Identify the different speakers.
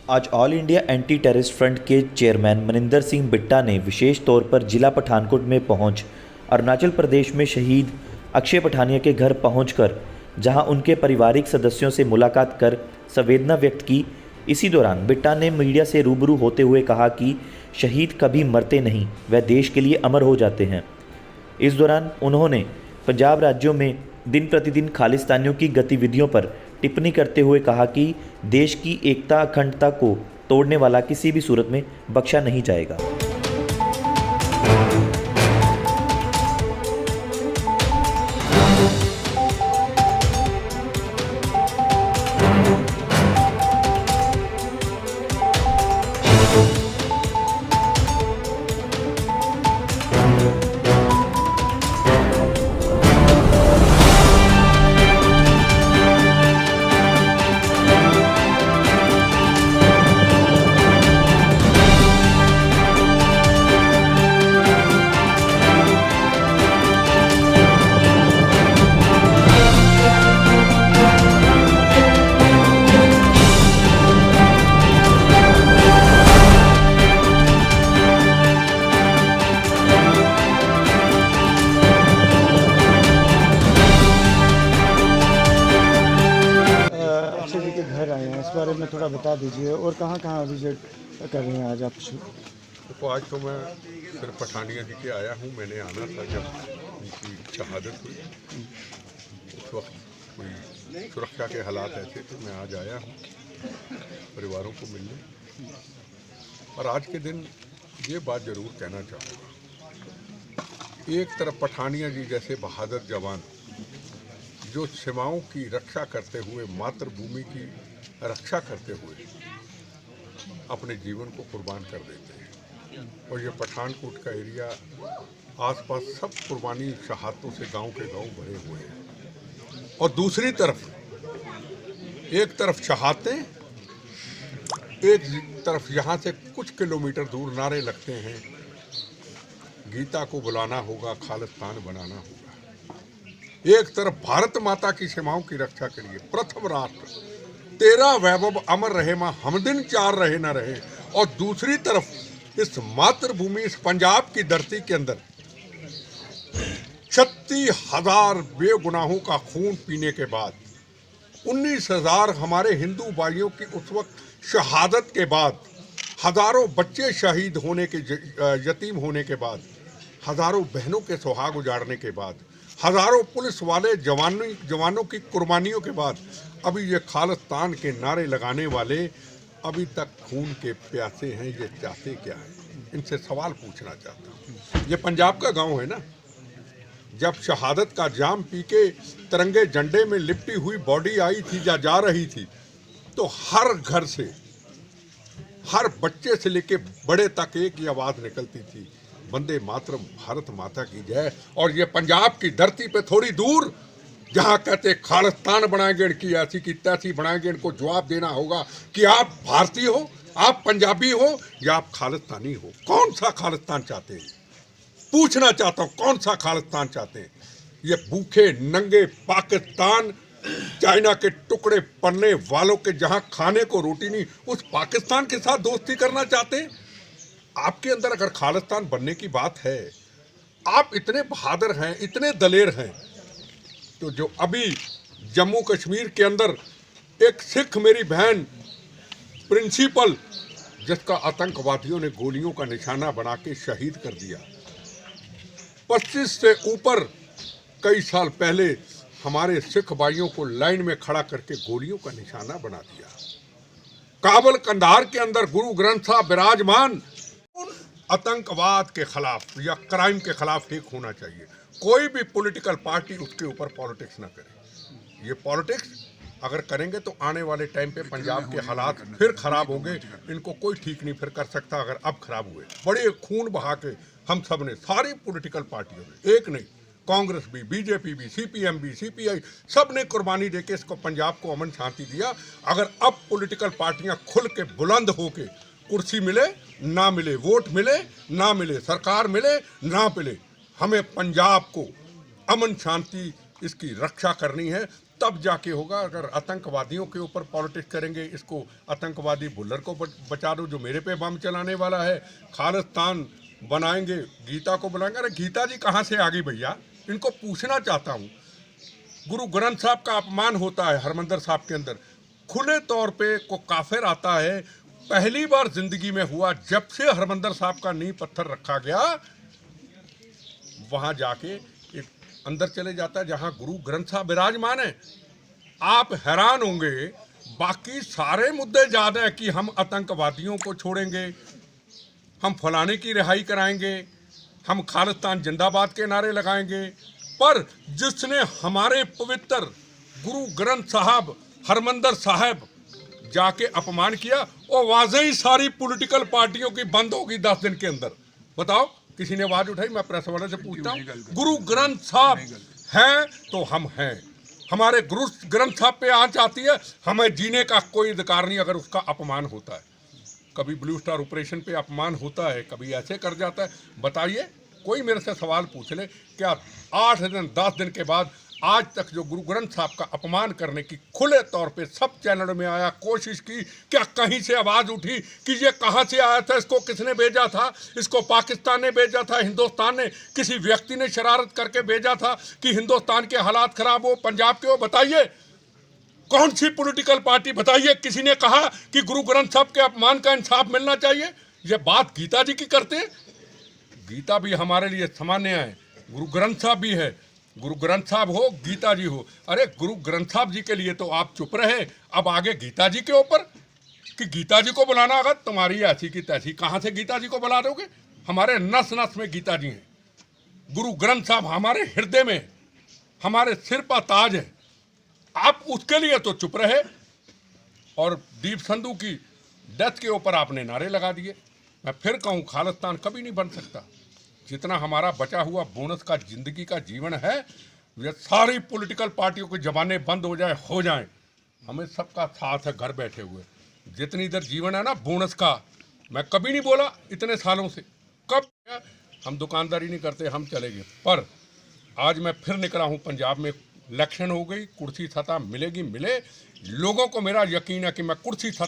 Speaker 1: आज all India anti terrorist front के chairman Maninder Singh Bitta ने विशेष तौर पर जिला पठानकोट में पहुंच अरुणाचल प्रदेश में शहीद अक्षय पठानिया के घर पहुंचकर जहां उनके पारिवारिक सदस्यों से मुलाकात कर संवेदना व्यक्त की। इसी दौरान बिट्टा ने मीडिया से रूबरू होते हुए कहा कि शहीद कभी मरते नहीं, वह देश के लिए अमर हो जाते हैं। इस दौरान उन्होंने पंजाब राज्यों में दिन प्रतिदिन खालिस्तानियों की गतिविधियों पर टिप्पणी करते हुए कहा कि देश की एकता अखंडता को तोड़ने वाला किसी भी सूरत में बख्शा नहीं जाएगा।
Speaker 2: के घर आए हैं, इस बारे में थोड़ा बता दीजिए और कहाँ कहाँ विजिट कर रहे हैं आज आप?
Speaker 3: तो आज तो मैं सिर्फ पठानिया जी के आया हूँ। मैंने आना था जब उनकी शहादत हुई, उस वक्त कोई सुरक्षा के हालात ऐसे थे। मैं आज आया हूँ परिवारों को मिलने, और आज के दिन ये बात ज़रूर कहना चाहूँगा। एक तरफ पठानिया जी जैसे बहादुर जवान जो सीमाओं की रक्षा करते हुए, मातृभूमि की रक्षा करते हुए अपने जीवन को कुर्बान कर देते हैं, और ये पठानकोट का एरिया आसपास सब कुर्बानी शहादतों से गांव के गांव भरे हुए हैं। और दूसरी तरफ एक तरफ शहादतें, एक तरफ यहाँ से कुछ किलोमीटर दूर नारे लगते हैं, गीता को बुलाना होगा, खालिस्तान बनाना होगा। एक तरफ भारत माता की सीमाओं की रक्षा के लिए प्रथम राष्ट्र, तेरा वैभव अमर रहे मां हम दिन चार रहे न रहे, और दूसरी तरफ इस मातृभूमि, इस पंजाब की धरती के अंदर 36,000 बेगुनाहों का खून पीने के बाद, 19,000 हमारे हिंदू भाइयों की उस वक्त शहादत के बाद, हजारों बच्चे शहीद होने के, यतीम होने के बाद, हजारों बहनों के सुहाग उजाड़ने के बाद, हजारों पुलिस वाले जवानों की कुर्बानियों के बाद, अभी ये खालिस्तान के नारे लगाने वाले अभी तक खून के प्यासे हैं। ये चाहते क्या है? इनसे सवाल पूछना चाहता हूँ। ये पंजाब का गांव है ना, जब शहादत का जाम पी के तिरंगे झंडे में लिपटी हुई बॉडी आई थी या जा रही थी, तो हर घर से, हर बच्चे से लेके बड़े तक एक ही आवाज़ निकलती थी, वंदे मातरम, भारत माता की जय। और ये पंजाब की धरती पे थोड़ी दूर जहाँ कहते खालिस्तान बनाएंगे, इनकी ऐसी की तैसी बनाएंगे, इनको जवाब देना होगा कि आप भारतीय हो, आप पंजाबी हो, या आप खालिस्तानी हो। कौन सा खालिस्तान चाहते हैं? पूछना चाहता हूँ, कौन सा खालिस्तान चाहते हैं? ये भूखे नंगे पाकिस्तान, चाइना के टुकड़े पड़ने वालों के जहाँ खाने को रोटी नहीं, उस पाकिस्तान के साथ दोस्ती करना चाहते हैं? आपके अंदर अगर खालिस्तान बनने की बात है, आप इतने बहादुर हैं, इतने दलेर हैं, तो जो अभी जम्मू कश्मीर के अंदर एक सिख मेरी बहन प्रिंसिपल, जिसका आतंकवादियों ने गोलियों का निशाना बना के शहीद कर दिया, 25 से ऊपर कई साल पहले हमारे सिख भाइयों को लाइन में खड़ा करके गोलियों का निशाना बना दिया। काबुल कंधार के अंदर गुरु ग्रंथ साहब विराजमान। आतंकवाद के खिलाफ या क्राइम के खिलाफ एक होना चाहिए। कोई भी पॉलिटिकल पार्टी उसके ऊपर पॉलिटिक्स ना करे। ये पॉलिटिक्स अगर करेंगे तो आने वाले टाइम पे पंजाब के हालात फिर खराब होंगे। इनको कोई ठीक नहीं फिर कर सकता अगर अब खराब हुए। बड़े खून बहा के हम सब ने, सारी पॉलिटिकल पार्टियों ने, एक नहीं, कांग्रेस भी, बीजेपी भी, सीपीएम भी, सीपीआई, सब ने कुर्बानी देके इसको पंजाब को अमन शांति दिया। अगर अब पॉलिटिकल पार्टियां खुल के बुलंद होके, कुर्सी मिले ना मिले, वोट मिले ना मिले, सरकार मिले ना मिले, हमें पंजाब को अमन शांति इसकी रक्षा करनी है, तब जाके होगा। अगर आतंकवादियों के ऊपर पॉलिटिक्स करेंगे, इसको आतंकवादी बुल्लर को बचा दो जो मेरे पे बम चलाने वाला है, खालिस्तान बनाएंगे, गीता को बुलाएंगे। अरे गीता जी कहाँ से आ गई भैया? इनको पूछना चाहता हूँ। गुरु ग्रंथ साहब का अपमान होता है हरमंदिर साहब के अंदर, खुले तौर पे को काफिर आता है। पहली बार जिंदगी में हुआ जब से हरमंदिर साहब का नींव पत्थर रखा गया, वहां जाके एक अंदर चले जाता है जहां गुरु ग्रंथ साहब विराजमान है। आप हैरान होंगे, बाकी सारे मुद्दे याद हैं कि हम आतंकवादियों को छोड़ेंगे, हम फलाने की रिहाई कराएंगे, हम खालिस्तान जिंदाबाद के नारे लगाएंगे, पर जिसने हमारे पवित्र गुरु ग्रंथ साहब हरमंदिर साहब जाके अपमान किया, और वाज़े ही सारी पॉलिटिकल पार्टियों की बंद होगी 10 दिन के अंदर। बताओ, किसी ने आवाज उठाई? मैं प्रेस वाले से पूछता हूँ, गुरु ग्रंथ साहब हैं तो हम हैं, हमारे गुरु ग्रंथ साहब पे आंच आती है, हमें जीने का कोई अधिकार नहीं अगर उसका अपमान होता है। कभी ब्लू स्टार ऑपरेशन पे अपमान होता है, कभी ऐसे कर जाता है। बताइए, कोई मेरे से सवाल पूछ ले, क्या 8 दिन 10 दिन के बाद आज तक जो गुरु ग्रंथ साहब का अपमान करने की खुले तौर पे सब चैनल में आया, कोशिश की, क्या कहीं से आवाज़ उठी कि ये कहाँ से आया था, इसको किसने भेजा था? इसको पाकिस्तान ने भेजा था, हिंदुस्तान ने, किसी व्यक्ति ने शरारत करके भेजा था कि हिंदुस्तान के हालात खराब हो, पंजाब के हो? बताइए, कौन सी पॉलिटिकल पार्टी? बताइए, किसी ने कहा कि गुरु ग्रंथ साहब के अपमान का इंसाफ मिलना चाहिए? ये बात गीता जी की करते हैं। गीता भी हमारे लिए सामान्य है, गुरु ग्रंथ साहब भी है। गुरु ग्रंथ साहब हो, गीता जी हो। अरे गुरु ग्रंथ साहब जी के लिए तो आप चुप रहे, अब आगे गीता जी के ऊपर कि गीता जी को बुलाना अगर तुम्हारी ऐसी की तैसी, कहाँ से गीता जी को बुला दोगे? हमारे नस नस में गीता जी हैं। गुरु ग्रंथ साहब हमारे हृदय में, हमारे सिर पर ताज है। आप उसके लिए तो चुप रहे, और दीप संधू की डेथ के ऊपर आपने नारे लगा दिए। मैं फिर कहूँ, खालिस्तान कभी नहीं बन सकता। जितना हमारा बचा हुआ बोनस का जिंदगी का जीवन है, ये सारी पॉलिटिकल पार्टियों के जमाने बंद हो जाए, हमें सबका साथ है घर बैठे हुए। जितनी इधर जीवन है ना बोनस का, मैं कभी नहीं बोला इतने सालों से, कब हम दुकानदारी नहीं करते, हम चले गए। पर आज मैं फिर निकला हूँ पंजाब में, इलेक्शन हो गई, कुर्सी सत्ता मिलेगी मिले, लोगों को मेरा यकीन है कि मैं कुर्सी सत्ता